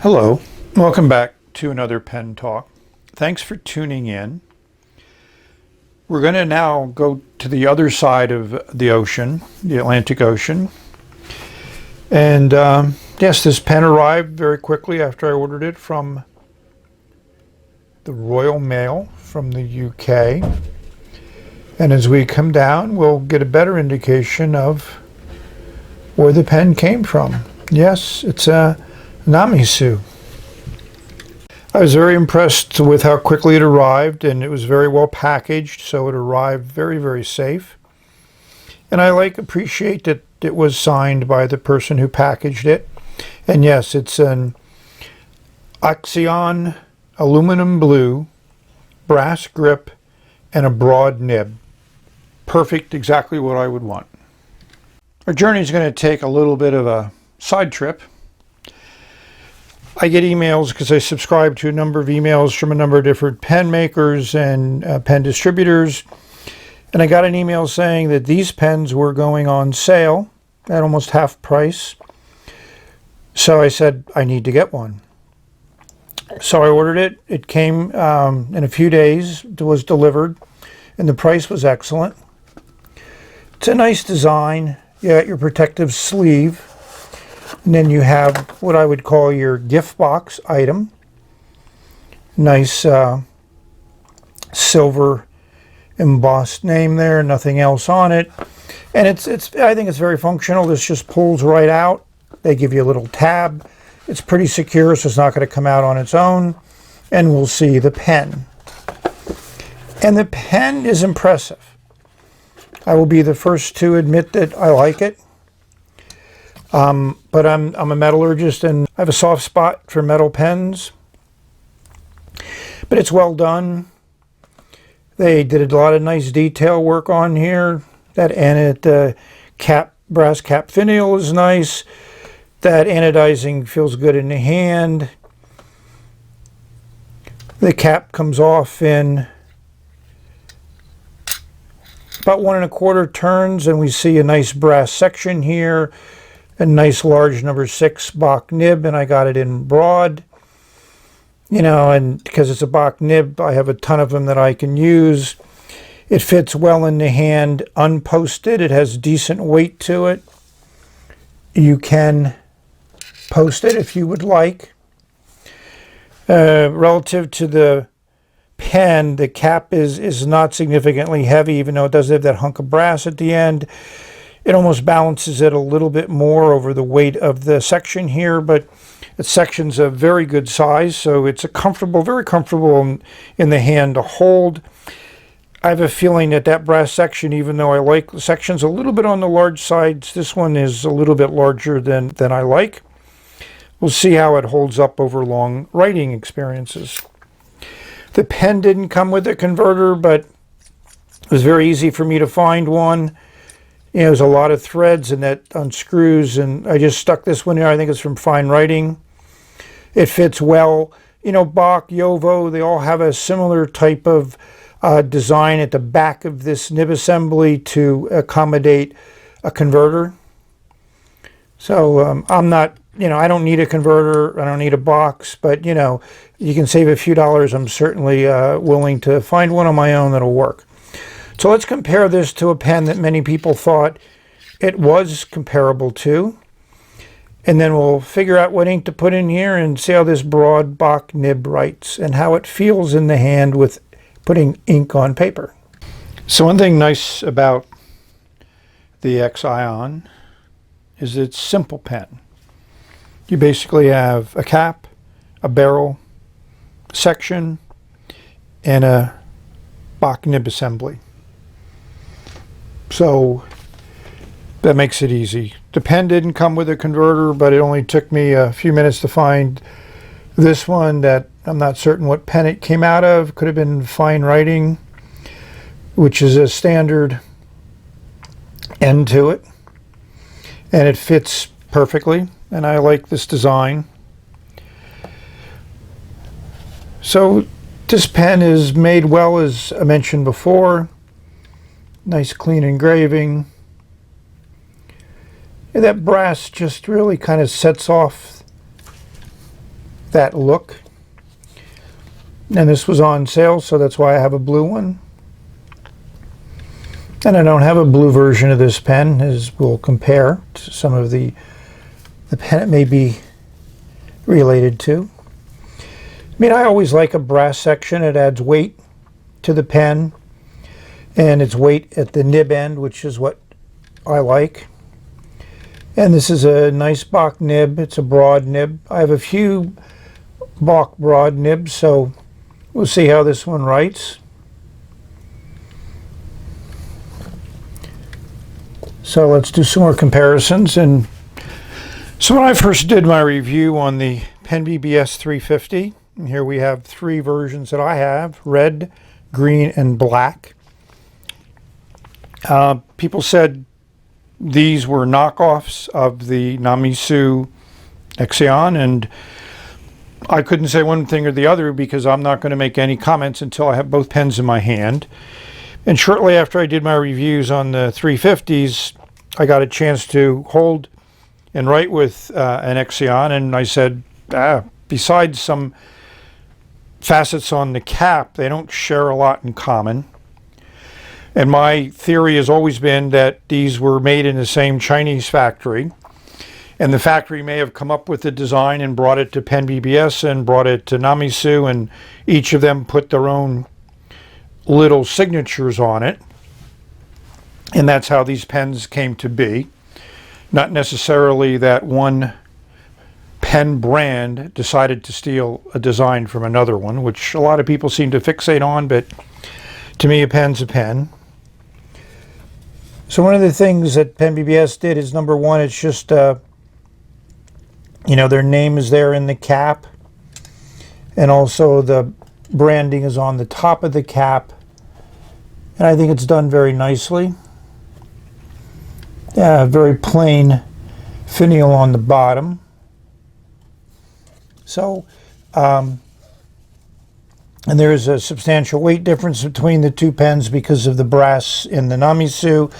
Hello, welcome back to another Pen Talk. Thanks for tuning in. We're going to now go to the other side of the ocean, the Atlantic Ocean. And yes, this pen arrived very quickly after I ordered it from the Royal Mail from the UK. And as we come down, we'll get a better indication of where the pen came from. Yes, it's a Namisu. I was very impressed with how quickly it arrived, and it was very well packaged, so it arrived very, very safe. And I appreciate that it was signed by the person who packaged it. And yes, it's an Ixion aluminum blue, brass grip, and a broad nib. Perfect, exactly what I would want. Our journey is going to take a little bit of a side trip. I get emails because I subscribe to a number of emails from a number of different pen makers and pen distributors. And I got an email saying that these pens were going on sale at almost half price. So I said, I need to get one. So I ordered it. It came in a few days. It was delivered. And the price was excellent. It's a nice design. You got your protective sleeve. And then you have what I would call your gift box item. Nice silver embossed name there, nothing else on it. And I think it's very functional. This just pulls right out. They give you a little tab. It's pretty secure, so it's not going to come out on its own. And we'll see the pen. And the pen is impressive. I will be the first to admit that I like it. But I'm a metallurgist and I have a soft spot for metal pens. But it's well done. They did a lot of nice detail work on here. That brass cap finial is nice. That anodizing feels good in the hand. The cap comes off in about 1 1/4 turns, and we see a nice brass section here. A nice large number 6 Bock nib, and I got it in broad. You know, and because it's a Bock nib, I have a ton of them that I can use. It fits well in the hand, unposted. It has decent weight to it. You can post it if you would like. Relative to the pen, the cap is not significantly heavy, even though it does have that hunk of brass at the end. It almost balances it a little bit more over the weight of the section here, but the section's a very good size, so it's a comfortable, very comfortable in the hand to hold. I have a feeling that brass section, even though I like the sections a little bit on the large sides, this one is a little bit larger than I like. We'll see how it holds up over long writing experiences. The pen didn't come with a converter, but it was very easy for me to find one. You know, there's a lot of threads and that unscrews, and I just stuck this one here. I think it's from Fine Writing. It fits well. You know, Bock, Jovo, they all have a similar type of design at the back of this nib assembly to accommodate a converter. So I'm not, you know, I don't need a converter. I don't need a box, but, you know, you can save a few dollars. I'm certainly willing to find one on my own that'll work. So let's compare this to a pen that many people thought it was comparable to. And then we'll figure out what ink to put in here and see how this broad Bock nib writes and how it feels in the hand with putting ink on paper. So one thing nice about the Ixion is it's simple pen. You basically have a cap, a barrel, section, and a Bock nib assembly. So that makes it easy. The pen didn't come with a converter, but it only took me a few minutes to find this one that I'm not certain what pen it came out of. Could have been Fine Writing, which is a standard end to it. And it fits perfectly, and I like this design. So this pen is made well, as I mentioned before. Nice clean engraving. And that brass just really kind of sets off that look. And this was on sale, so that's why I have a blue one. And I don't have a blue version of this pen, as we'll compare to some of the pen it may be related to. I mean, I always like a brass section. It adds weight to the pen, and it's weight at the nib end, which is what I like. And this is a nice Bock nib. It's a broad nib. I have a few Bock broad nibs, so we'll see how this one writes. So let's do some more comparisons. And so when I first did my review on the PenBBS 350, and here we have three versions that I have: red, green, and black. People said these were knockoffs of the Namisu Ixion, and I couldn't say one thing or the other because I'm not going to make any comments until I have both pens in my hand. And shortly after I did my reviews on the 350s, I got a chance to hold and write with an Ixion, and I said, besides some facets on the cap, they don't share a lot in common. And my theory has always been that these were made in the same Chinese factory, and the factory may have come up with the design and brought it to PenBBS and brought it to Namisu, and each of them put their own little signatures on it, and that's how these pens came to be. Not necessarily that one pen brand decided to steal a design from another one, which a lot of people seem to fixate on, but to me a pen's a pen. So one of the things that PenBBS did is, number one, it's just their name is there in the cap, and also the branding is on the top of the cap, and I think it's done very nicely. Very plain finial on the bottom. So, and there is a substantial weight difference between the two pens because of the brass in the Namisu,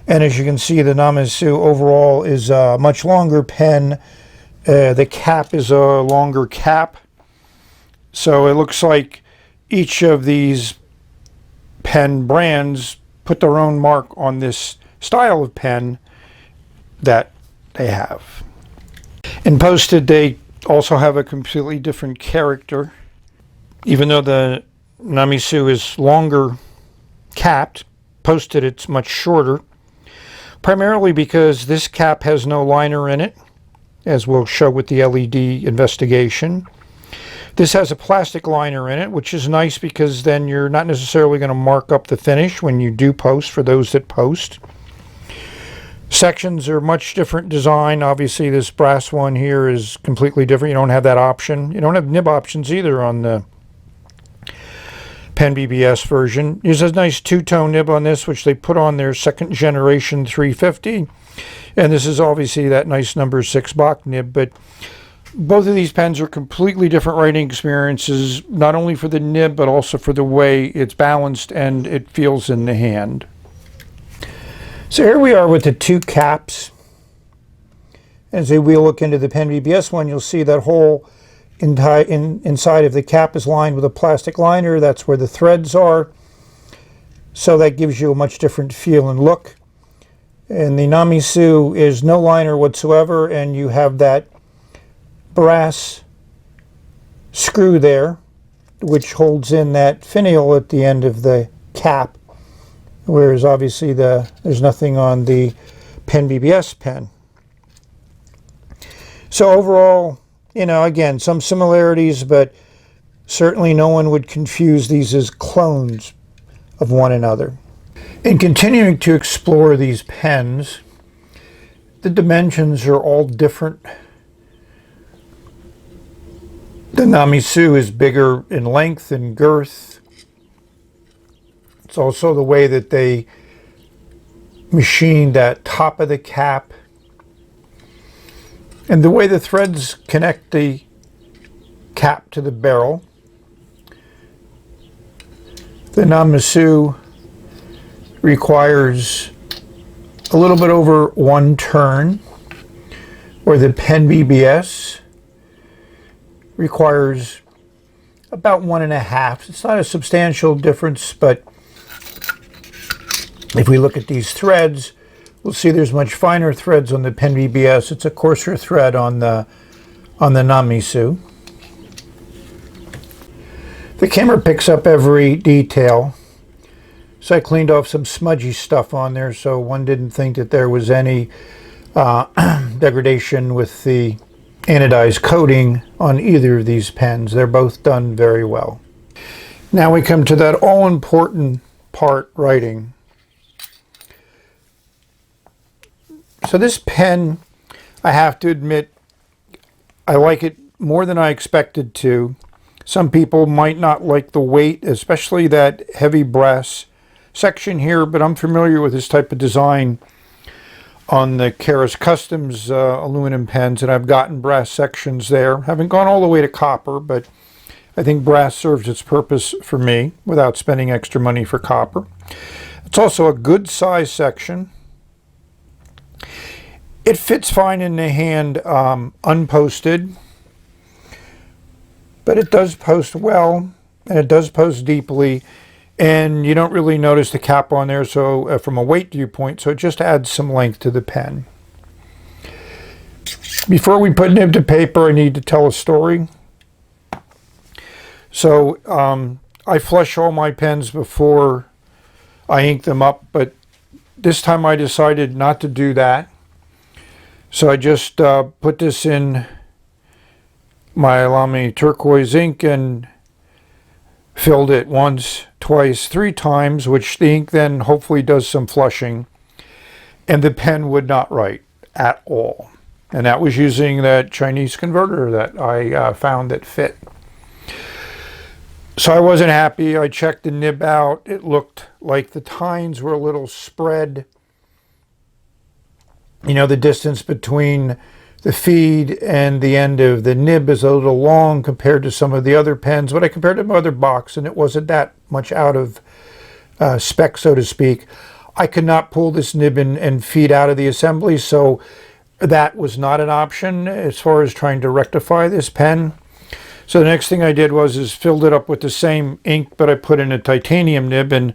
and as you can see, the Namisu overall is a much longer pen. The cap is a longer cap. So it looks like each of these pen brands put their own mark on this style of pen that they have. And posted, they also have a completely different character. Even though the Namisu is longer capped, posted it's much shorter, primarily because this cap has no liner in it, as we'll show with the LED investigation. This has a plastic liner in it, which is nice because then you're not necessarily going to mark up the finish when you do post, for those that post. Sections are much different design. Obviously this brass one here is completely different. You don't have that option. You don't have nib options either on the PenBBS version. There's a nice two-tone nib on this, which they put on their second generation 350. And this is obviously that nice number 6 Bock nib, but both of these pens are completely different writing experiences, not only for the nib, but also for the way it's balanced and it feels in the hand. So here we are with the two caps. As we look into the PenBBS one, you'll see that whole inside of the cap is lined with a plastic liner. That's where the threads are. So that gives you a much different feel and look. And the Namisu is no liner whatsoever, and you have that brass screw there, which holds in that finial at the end of the cap, whereas obviously there's nothing on the PenBBS pen. So overall, again, some similarities, but certainly no one would confuse these as clones of one another. In continuing to explore these pens, the dimensions are all different. The Namisu is bigger in length and girth. It's also the way that they machined that top of the cap, and the way the threads connect the cap to the barrel. The Namisu requires a little bit over 1 turn, where the PenBBS requires about 1.5. It's not a substantial difference, but if we look at these threads, we'll see there's much finer threads on the PenBBS. It's a coarser thread on the Namisu. The camera picks up every detail. So I cleaned off some smudgy stuff on there so one didn't think that there was any degradation with the anodized coating on either of these pens. They're both done very well. Now we come to that all-important part, writing. So this pen, I have to admit, I like it more than I expected to. Some people might not like the weight, especially that heavy brass section here, but I'm familiar with this type of design on the Keras Customs aluminum pens, and I've gotten brass sections there. Haven't gone all the way to copper, but I think brass serves its purpose for me without spending extra money for copper. It's also a good size section. It fits fine in the hand unposted, but it does post well, and it does post deeply. And you don't really notice the cap on there, so from a weight viewpoint, so it just adds some length to the pen. Before we put nib to paper, I need to tell a story. So I flush all my pens before I ink them up, but this time I decided not to do that. So I just put this in my Lamy turquoise ink and filled it once, twice, 3 times, which the ink then hopefully does some flushing, and the pen would not write at all. And that was using that Chinese converter that I found that fit. So I wasn't happy. I checked the nib out. It looked like the tines were a little spread. You know, the distance between the feed and the end of the nib is a little long compared to some of the other pens, but I compared to my other Bocks, and it wasn't that much out of spec, so to speak. I could not pull this nib and feed out of the assembly, so that was not an option as far as trying to rectify this pen. So the next thing I did was filled it up with the same ink, but I put in a titanium nib, and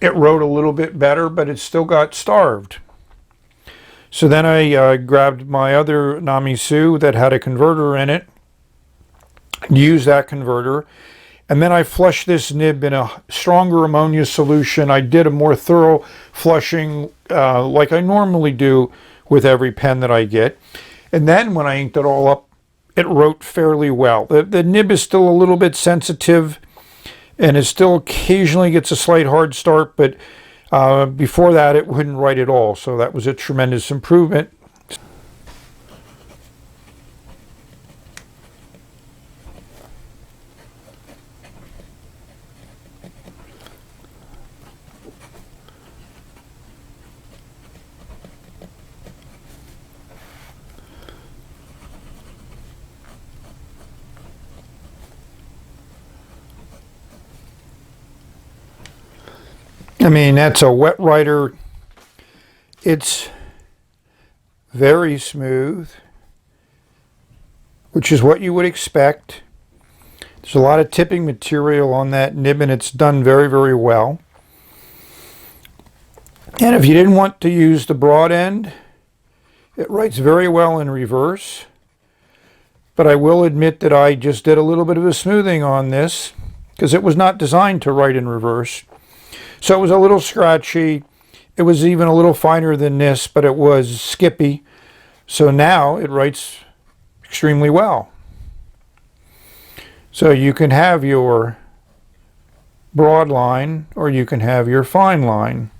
it wrote a little bit better, but it still got starved. So then I grabbed my other Namisu that had a converter in it, used that converter, and then I flushed this nib in a stronger ammonia solution. I did a more thorough flushing like I normally do with every pen that I get. And then when I inked it all up, it wrote fairly well. The nib is still a little bit sensitive, and it still occasionally gets a slight hard start, but before that, it wouldn't write at all, so that was a tremendous improvement. I mean, that's a wet writer. It's very smooth, which is what you would expect. There's a lot of tipping material on that nib, and it's done very, very well. And if you didn't want to use the broad end, it writes very well in reverse. But I will admit that I just did a little bit of a smoothing on this because it was not designed to write in reverse. So it was a little scratchy. It was even a little finer than this, but it was skippy. So now it writes extremely well. So you can have your broad line or you can have your fine line.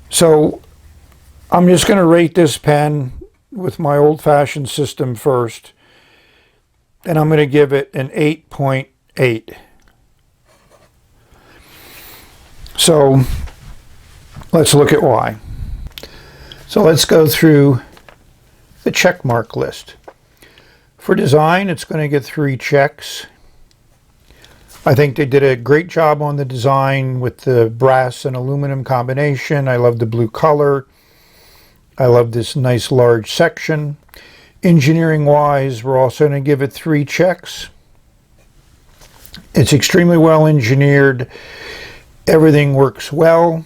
So I'm just going to rate this pen with my old-fashioned system first, and I'm going to give it an 8.8. So let's look at why. So let's go through the check mark list. For design, it's going to get 3 checks. I think they did a great job on the design with the brass and aluminum combination. I love the blue color. I love this nice large section. engineering wise, we're also going to give it 3 checks. It's extremely well engineered. Everything works well.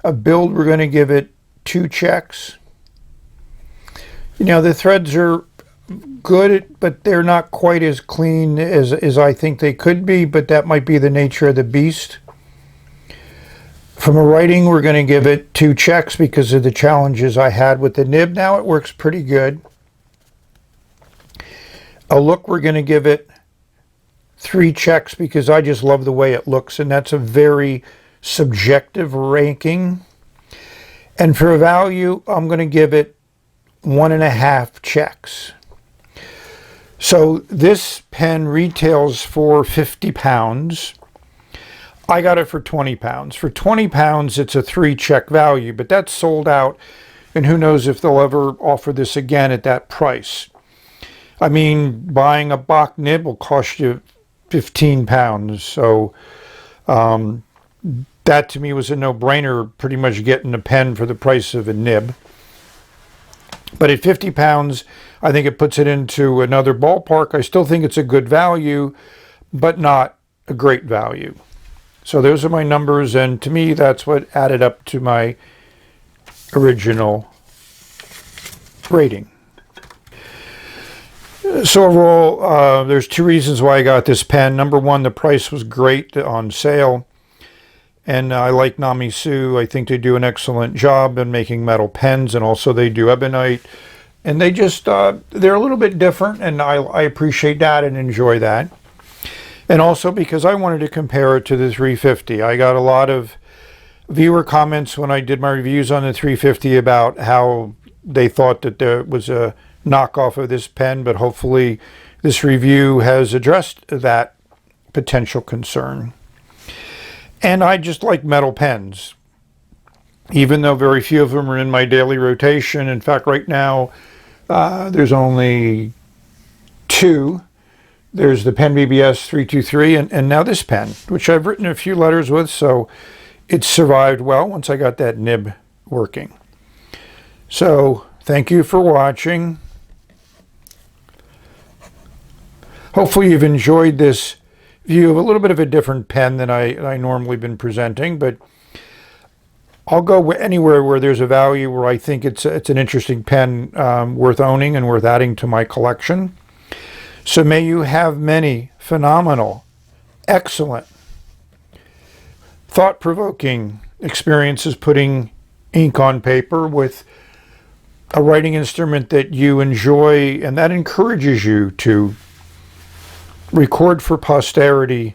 A build, we're going to give it 2 checks. You know, the threads are good, but they're not quite as clean as I think they could be, but that might be the nature of the beast. From a writing, we're going to give it 2 checks because of the challenges I had with the nib. Now it works pretty good. A look, we're going to give it 3 checks because I just love the way it looks, and that's a very subjective ranking. And for a value, I'm going to give it 1.5 checks. So this pen retails for 50 pounds. I got it for 20 pounds. For 20 pounds, it's a 3 check value, but that's sold out, and who knows if they'll ever offer this again at that price. I mean, buying a Bock nib will cost you 15 pounds, so that to me was a no-brainer, pretty much getting a pen for the price of a nib. But at 50 pounds, I think it puts it into another ballpark. I still think it's a good value, but not a great value. So those are my numbers, and to me, that's what added up to my original rating. So overall, there's 2 reasons why I got this pen. Number 1, the price was great on sale, and I like Namisu. I think they do an excellent job in making metal pens, and also they do ebonite, and they just they're a little bit different, and I appreciate that and enjoy that. And also because I wanted to compare it to the 350. I got a lot of viewer comments when I did my reviews on the 350 about how they thought that there was a knockoff of this pen, but hopefully this review has addressed that potential concern. And I just like metal pens, even though very few of them are in my daily rotation. In fact, right now there's only 2. There's the PenBBS 323 and now this pen, which I've written a few letters with, so it survived well once I got that nib working. So thank you for watching. Hopefully you've enjoyed this view of a little bit of a different pen than I normally been presenting, but I'll go anywhere where there's a value where I think it's an interesting pen worth owning and worth adding to my collection. So may you have many phenomenal, excellent, thought-provoking experiences putting ink on paper with a writing instrument that you enjoy and that encourages you to record for posterity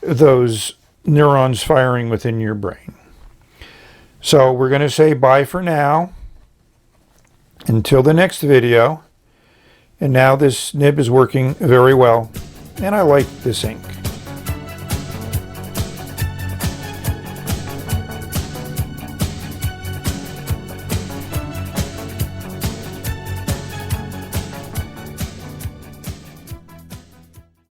those neurons firing within your brain. So we're going to say bye for now until the next video. And now this nib is working very well, and I like this ink.